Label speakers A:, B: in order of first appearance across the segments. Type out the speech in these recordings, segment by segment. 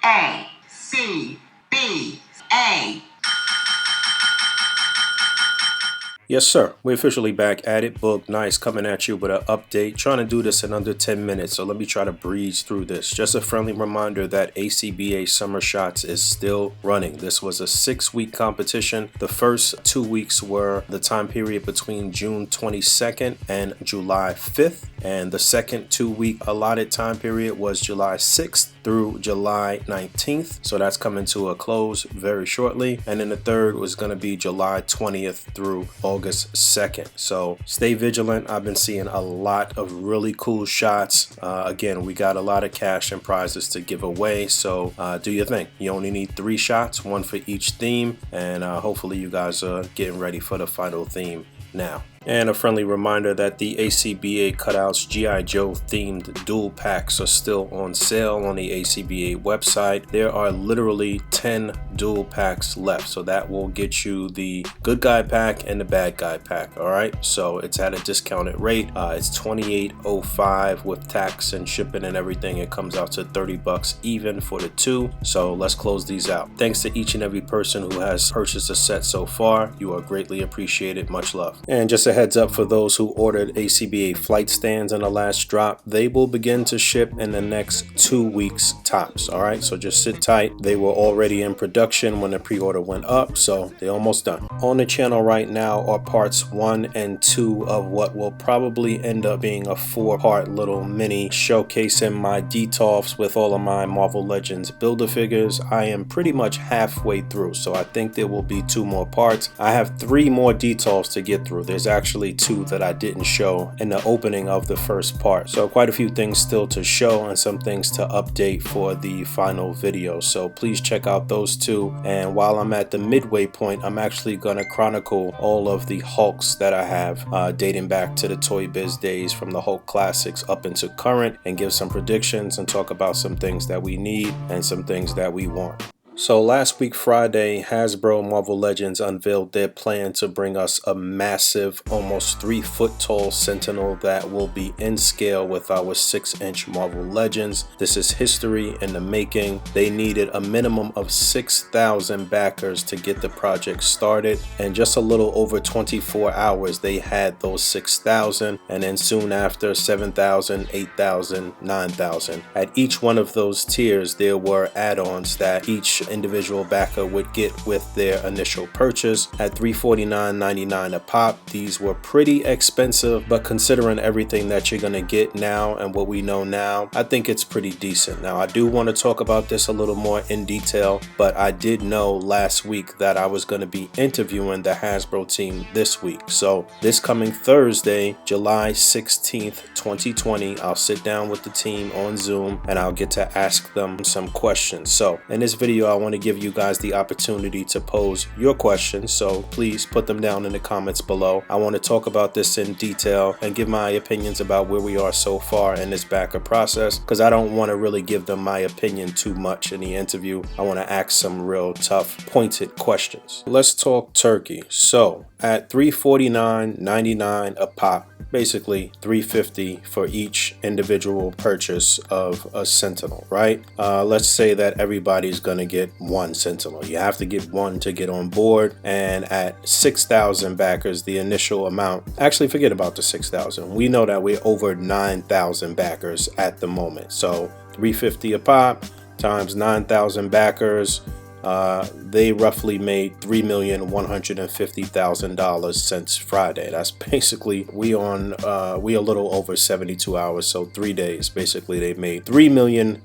A: A.C.B.A.
B: Yes, sir. We're officially back at it. Boog Nice coming at you with an update. Trying to do this in under 10 minutes, so let me try to breeze through this. Just a friendly reminder that ACBA Summer Shots is still running. This was a 6-week competition. The first 2 weeks were the time period between June 22nd and July 5th. And the second 2-week allotted time period was July 6th through July 19th. So that's coming to a close very shortly. And then the third was going to be July 20th through August 2nd. So stay vigilant. I've been seeing a lot of really cool shots. Again, we got a lot of cash and prizes to give away. So do your thing. You only need 3 shots, 1 for each theme. And hopefully you guys are getting ready for the final theme now. And a friendly reminder that the ACBA Cutouts G.I. Joe themed dual packs are still on sale on the ACBA website. There are literally 10 dual packs left, so that will get you the good guy pack and the bad guy pack. All right, so it's at a discounted rate. It's $28.05 with tax and shipping and everything. It comes out to $30 even for the 2. So let's close these out. Thanks to each and every person who has purchased a set so far. You are greatly appreciated. Much love. And just a heads up for those who ordered ACBA flight stands in the last drop, they will begin to ship in the next 2 weeks tops. All right, so just sit tight. They were already in production when the pre-order went up, so they're almost done. On the channel right now are parts 1 and 2 of what will probably end up being a 4-part little mini showcasing my detolfs with all of my Marvel Legends builder figures. I am pretty much halfway through, so I think there will be 2 more parts. I have 3 more detolfs to get through. There's actually 2 that I didn't show in the opening of the first part, so quite a few things still to show and some things to update for the final video. So please check out those 2, and while I'm at the midway point, I'm actually gonna chronicle all of the Hulks that I have dating back to the Toy Biz days from the Hulk classics up into current, and give some predictions and talk about some things that we need and some things that we want. So last week Friday, Hasbro Marvel Legends unveiled their plan to bring us a massive, almost 3-foot tall Sentinel that will be in scale with our 6-inch Marvel Legends. This is history in the making. They needed a minimum of 6,000 backers to get the project started, and just a little over 24 hours they had those 6,000, and then soon after 7,000, 8,000, 9,000. At each one of those tiers there were add-ons that each individual backer would get with their initial purchase. At $349.99 a pop, these were pretty expensive, but considering everything that you're gonna get now and what we know now, I think it's pretty decent. Now I do want to talk about this a little more in detail, but I did know last week that I was going to be interviewing the Hasbro team this week. So this coming Thursday, July 16th 2020, I'll sit down with the team on Zoom and I'll get to ask them some questions. So in this video I want to give you guys the opportunity to pose your questions, so please put them down in the comments below. I want to talk about this in detail and give my opinions about where we are so far in this backer process, because I don't want to really give them my opinion too much in the interview. I want to ask some real tough, pointed questions. Let's talk turkey. So at $349.99 a pop, basically $350 for each individual purchase of a Sentinel, right? Let's say that everybody's gonna get 1 Sentinel. You have to get 1 to get on board, and at 6,000 backers, the initial amount, actually forget about the 6,000. We know that we're over 9,000 backers at the moment. So $350 a pop times 9,000 backers, they roughly made $3,150,000 since Friday. That's basically, we a little over 72 hours, so 3 days. Basically they made $3 million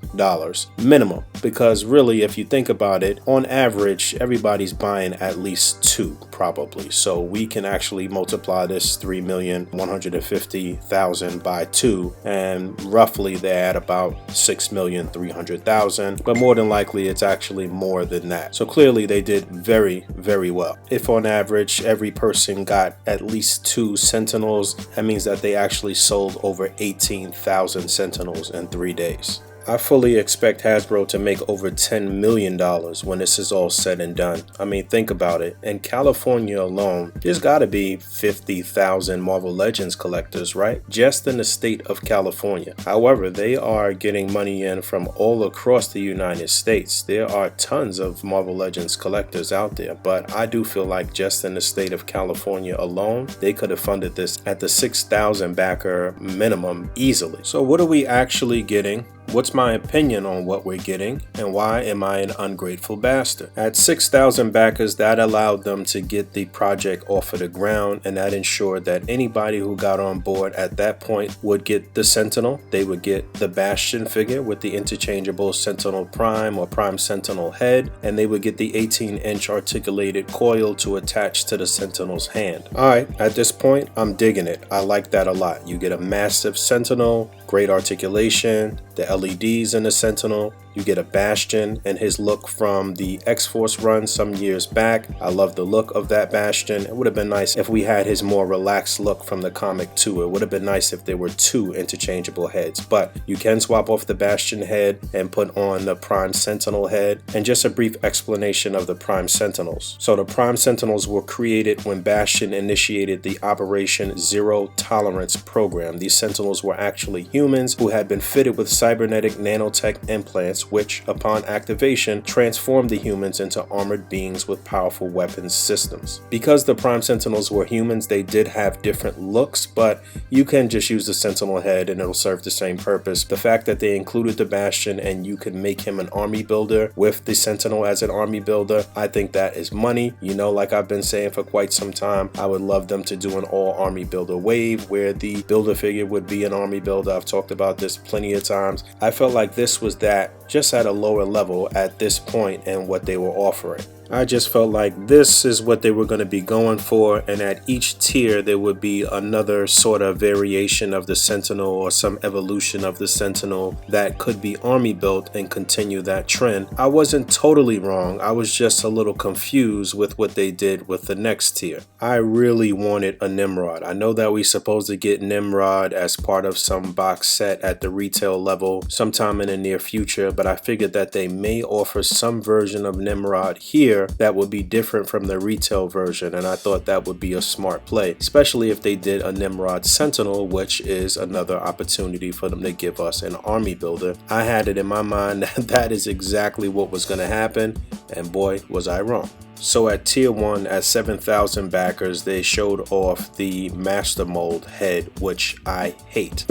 B: minimum, because really if you think about it, on average everybody's buying at least 2 probably. So we can actually multiply this 3,150,000 by 2, and roughly they're at about 6,300,000, but more than likely it's actually more than that. So clearly they did very, very well. If on average every person got at least 2 Sentinels, that means that they actually sold over 18,000 Sentinels in 3 days. I fully expect Hasbro to make over $10 million when this is all said and done. I mean, think about it. In California alone, there's gotta be 50,000 Marvel Legends collectors, right? Just in the state of California. However, they are getting money in from all across the United States. There are tons of Marvel Legends collectors out there, but I do feel like just in the state of California alone, they could have funded this at the 6,000 backer minimum easily. So what are we actually getting? What's my opinion on what we're getting, and why am I an ungrateful bastard? At 6,000 backers, that allowed them to get the project off of the ground, and that ensured that anybody who got on board at that point would get the Sentinel. They would get the Bastion figure with the interchangeable Sentinel Prime or Prime Sentinel head, and they would get the 18-inch articulated coil to attach to the Sentinel's hand. Alright, at this point, I'm digging it. I like that a lot. You get a massive Sentinel, great articulation, the LEDs in the Sentinel. You get a Bastion and his look from the X-Force run some years back. I love the look of that Bastion. It would have been nice if we had his more relaxed look from the comic too. It would have been nice if there were two interchangeable heads, but you can swap off the Bastion head and put on the Prime Sentinel head. And just a brief explanation of the Prime Sentinels. So the Prime Sentinels were created when Bastion initiated the Operation Zero Tolerance program. These Sentinels were actually humans who had been fitted with cybernetic nanotech implants, which, upon activation, transformed the humans into armored beings with powerful weapons systems. Because the Prime Sentinels were humans, they did have different looks, but you can just use the Sentinel head and it'll serve the same purpose. The fact that they included the Bastion and you could make him an army builder with the Sentinel as an army builder, I think that is money. You know, like I've been saying for quite some time, I would love them to do an all army builder wave where the builder figure would be an army builder. I've talked about this plenty of times. I felt like this was that, just at a lower level at this point and what they were offering. I just felt like this is what they were going to be going for, and at each tier there would be another sort of variation of the Sentinel or some evolution of the Sentinel that could be army built and continue that trend. I wasn't totally wrong, I was just a little confused with what they did with the next tier. I really wanted a Nimrod. I know that we're supposed to get Nimrod as part of some box set at the retail level sometime in the near future, but I figured that they may offer some version of Nimrod here that would be different from the retail version, and I thought that would be a smart play, especially if they did a Nimrod Sentinel, which is another opportunity for them to give us an army builder. I had it in my mind that that is exactly what was going to happen, and boy was I wrong. So at tier 1 at 7,000 backers, they showed off the Master Mold head, which I hate.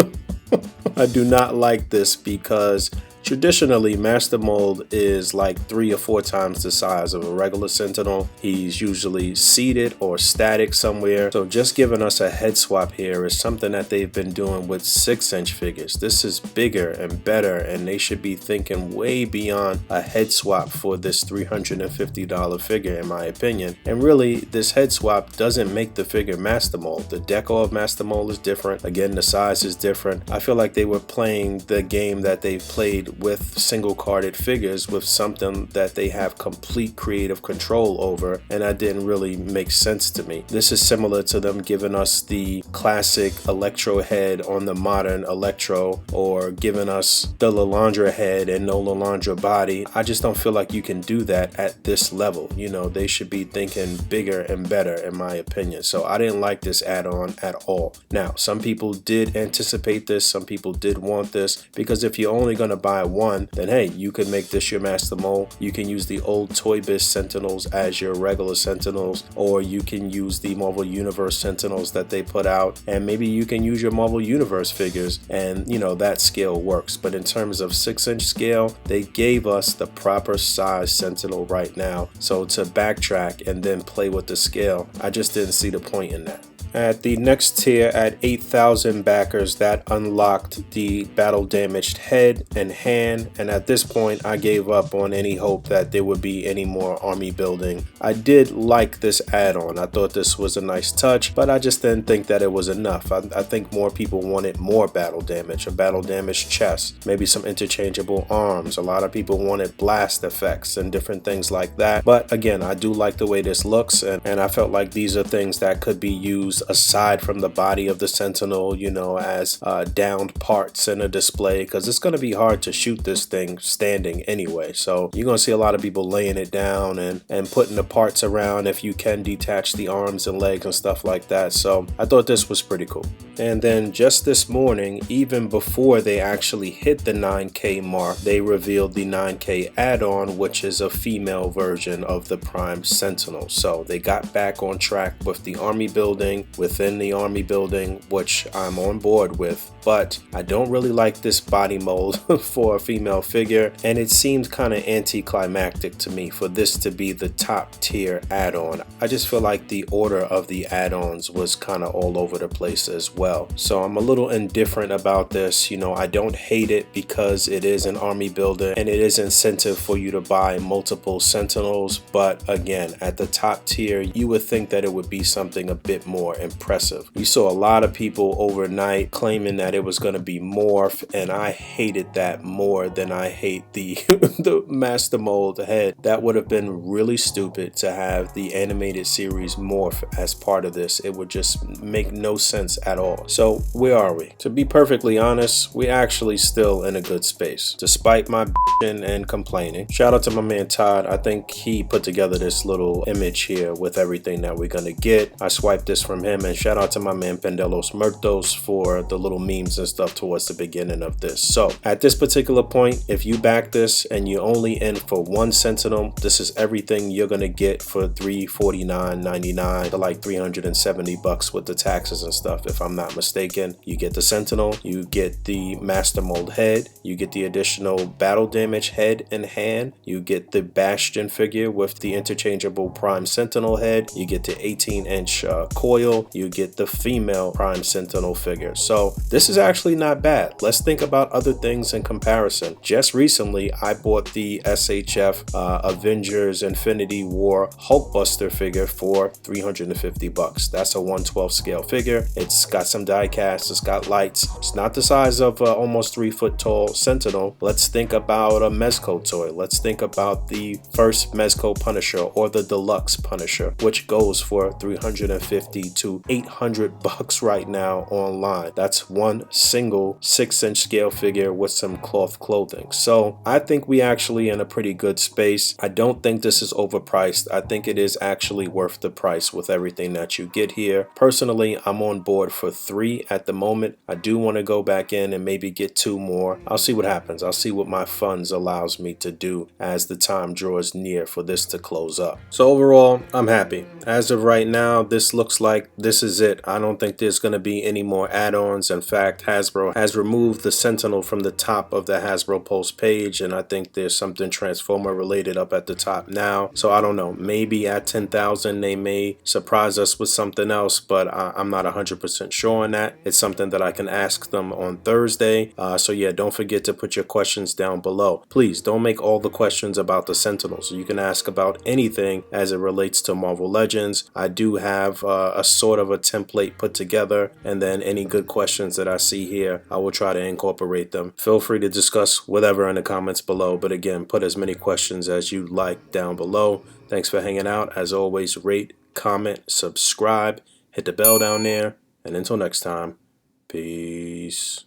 B: I do not like this because traditionally, Master Mold is like 3 or 4 times the size of a regular Sentinel. He's usually seated or static somewhere. So just giving us a head swap here is something that they've been doing with 6-inch figures. This is bigger and better, and they should be thinking way beyond a head swap for this $350 figure, in my opinion. And really, this head swap doesn't make the figure Master Mold. The deco of Master Mold is different. Again, the size is different. I feel like they were playing the game that they've played with single carded figures with something that they have complete creative control over, and that didn't really make sense to me. This is similar to them giving us the classic Electro head on the modern Electro, or giving us the Lalandra head and no Lalandra body. I just don't feel like you can do that at this level. You know, they should be thinking bigger and better, in my opinion. So I didn't like this add-on at all. Now, some people did anticipate this, some people did want this, because if you're only going to buy one, then hey, you can make this your Master Mold. You can use the old Toy Biz Sentinels as your regular Sentinels, or you can use the Marvel Universe Sentinels that they put out, and maybe you can use your Marvel Universe figures, and you know, that scale works. But in terms of 6-inch scale, they gave us the proper size Sentinel right now, so to backtrack and then play with the scale, I just didn't see the point in that. At the next tier at 8,000 backers, that unlocked the battle damaged head and hand, and at this point I gave up on any hope that there would be any more army building. I did like this add-on. I thought this was a nice touch, but I just didn't think that it was enough. I think more people wanted more battle damage, a battle damaged chest, maybe some interchangeable arms. A lot of people wanted blast effects and different things like that, but again, I do like the way this looks, and I felt like these are things that could be used aside from the body of the Sentinel, you know, as downed parts in a display, because it's going to be hard to shoot this thing standing anyway. So you're going to see a lot of people laying it down and putting the parts around if you can detach the arms and legs and stuff like that. So I thought this was pretty cool. And then just this morning, even before they actually hit the 9K mark, they revealed the 9K add-on, which is a female version of the Prime Sentinel. So they got back on track with the army building within the army building, which I'm on board with. But I don't really like this body mold for a female figure, and it seemed kind of anticlimactic to me for this to be the top tier add-on. I just feel like the order of the add-ons was kind of all over the place as well. So I'm a little indifferent about this. You know, I don't hate it because it is an army builder and it is incentive for you to buy multiple Sentinels, but again, at the top tier, you would think that it would be something a bit more impressive. You saw a lot of people overnight claiming that it was going to be Morph, and I hated that more than I hate the the Master Mold head. That would have been really stupid to have the animated series Morph as part of this. It would just make no sense at all. So where are we? To be perfectly honest, we're actually still in a good space, despite my bitching and complaining. Shout out to my man Todd. I think he put together this little image here with everything that we're gonna get. I swiped this from him, and shout out to my man Pendelos Murtos for the little memes and stuff towards the beginning of this. So at this particular point, if you back this and you're only in for one Sentinel, this is everything you're gonna get for $349.99 to like 370 bucks with the taxes and stuff, if I'm not mistaken. You get the Sentinel, you get the Master Mold head, you get the additional battle damage head and hand, you get the Bastion figure with the interchangeable Prime Sentinel head, you get the 18-inch coil, you get the female Prime Sentinel figure. So this is actually not bad. Let's think about other things in comparison. Just recently, I bought the S.H.F. Avengers Infinity War Hulkbuster figure for 350 bucks. That's a 1/12 scale figure. It's got some die cast, it's got lights. It's not the size of almost 3 foot tall Sentinel. Let's think about a Mezco toy. Let's think about the first Mezco Punisher or the Deluxe Punisher, which goes for 350 to 800 bucks right now online. That's one single 6-inch scale figure with some cloth clothing. So I think we actually in a pretty good space. I don't think this is overpriced. I think it is actually worth the price with everything that you get here. Personally, I'm on board for 3 at the moment. I do want to go back in and maybe get 2 more. I'll see what happens. I'll see what my funds allows me to do as the time draws near for this to close up. So overall, I'm happy. As of right now, this looks like this is it. I don't think there's going to be any more add-ons. In fact, Hasbro has removed the Sentinel from the top of the Hasbro post page, and I think there's something Transformer related up at the top now. So I don't know, maybe at 10,000 they may surprise us with something else, but I'm not 100% sure on that. It's something that I can ask them on Thursday. So yeah, don't forget to put your questions down below. Please don't make all the questions about the Sentinels. You can ask about anything as it relates to Marvel Legends. I do have a sort of a template put together, and then any good questions that I see here, I will try to incorporate them. Feel free to discuss whatever in the comments below, but again, put as many questions as you like down below. Thanks for hanging out. As always, rate, comment, subscribe, hit the bell down there, and until next time, peace.